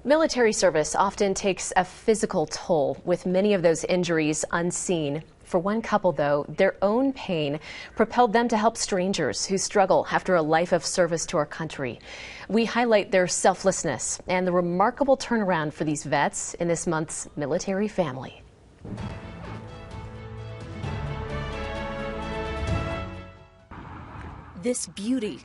Military service often takes a physical toll, with many of those injuries unseen. For one couple, though, their own pain propelled them to help strangers who struggle after a life of service to our country. We highlight their selflessness and the remarkable turnaround for these vets in this month's Military Family. This beauty,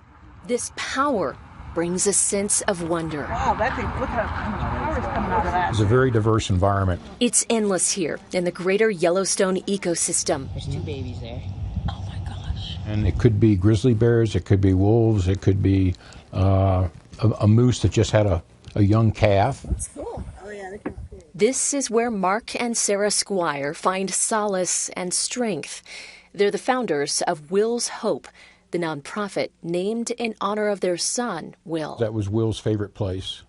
this power, brings a sense of wonder. Wow, that thing, look how much power is coming out of that. It's a very diverse environment. It's endless here in the greater Yellowstone ecosystem. There's two babies there. Oh my gosh. And it could be grizzly bears, it could be wolves, it could be a moose that just had a young calf. That's cool. Oh yeah, they can. This is where Mark and Sarah Squire find solace and strength. They're the founders of Will's Hope, the nonprofit named in honor of their son, Will. That was Will's favorite place.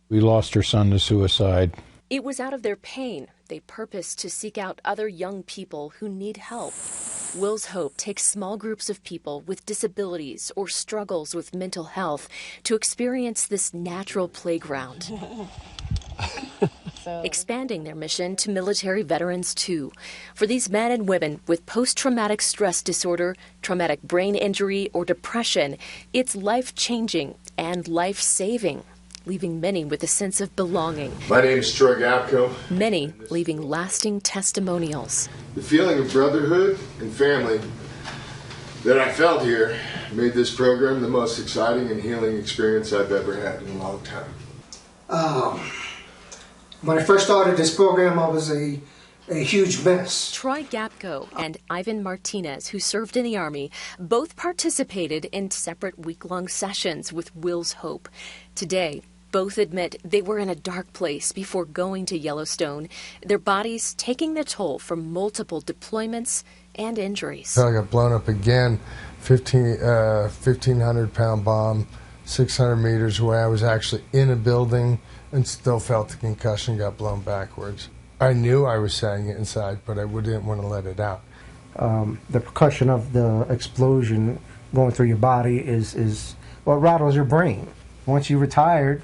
We lost her son to suicide. It was out of their pain they purposed to seek out other young people who need help. Will's Hope takes small groups of people with disabilities or struggles with mental health to experience this natural playground. Expanding their mission to military veterans, too. For these men and women with post-traumatic stress disorder, traumatic brain injury, or depression, it's life-changing and life-saving, leaving many with a sense of belonging. My name is Troy Gapko. Many leaving lasting testimonials. The feeling of brotherhood and family that I felt here made this program the most exciting and healing experience I've ever had in a long time. When I first started this program, I was a huge mess. Troy Gapko and Ivan Martinez, who served in the Army, both participated in separate week-long sessions with Will's Hope. Today, both admit they were in a dark place before going to Yellowstone, their bodies taking the toll from multiple deployments and injuries. I got blown up again, 1,500-pound bomb, 600 meters away. I was actually in a building and still felt the concussion, got blown backwards. I knew I was saying it inside, but I didn't want to let it out. The percussion of the explosion going through your body is what rattles your brain. Once you retired,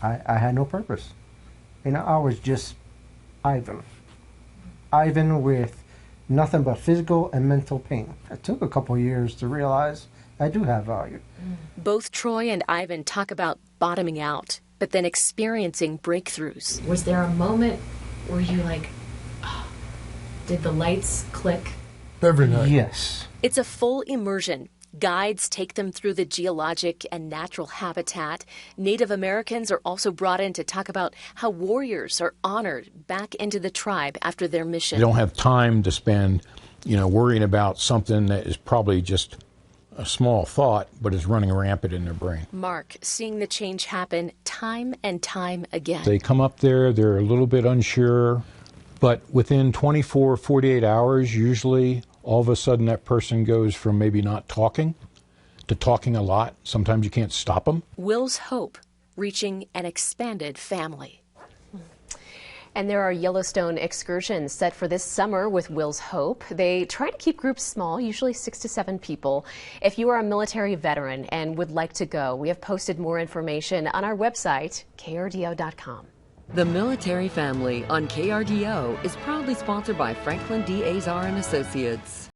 I had no purpose. You know, I was just Ivan. Ivan with nothing but physical and mental pain. It took a couple years to realize I do have value. Both Troy and Ivan talk about bottoming out, but then experiencing breakthroughs. Was there a moment where you did the lights click? Every night. Yes. It's a full immersion. Guides take them through the geologic and natural habitat. Native Americans are also brought in to talk about how warriors are honored back into the tribe after their mission. They don't have time to spend, worrying about something that is probably just a small thought, but is running rampant in their brain. Mark, seeing the change happen time and time again. They come up there, they're a little bit unsure, but within 24, 48 hours, usually, all of a sudden that person goes from maybe not talking to talking a lot. Sometimes you can't stop them. Will's Hope, reaching an expanded family. And there are Yellowstone excursions set for this summer with Will's Hope. They try to keep groups small, usually 6 to 7 people. If you are a military veteran and would like to go, we have posted more information on our website, krdo.com. The Military Family on KRDO is proudly sponsored by Franklin D. Azar and Associates.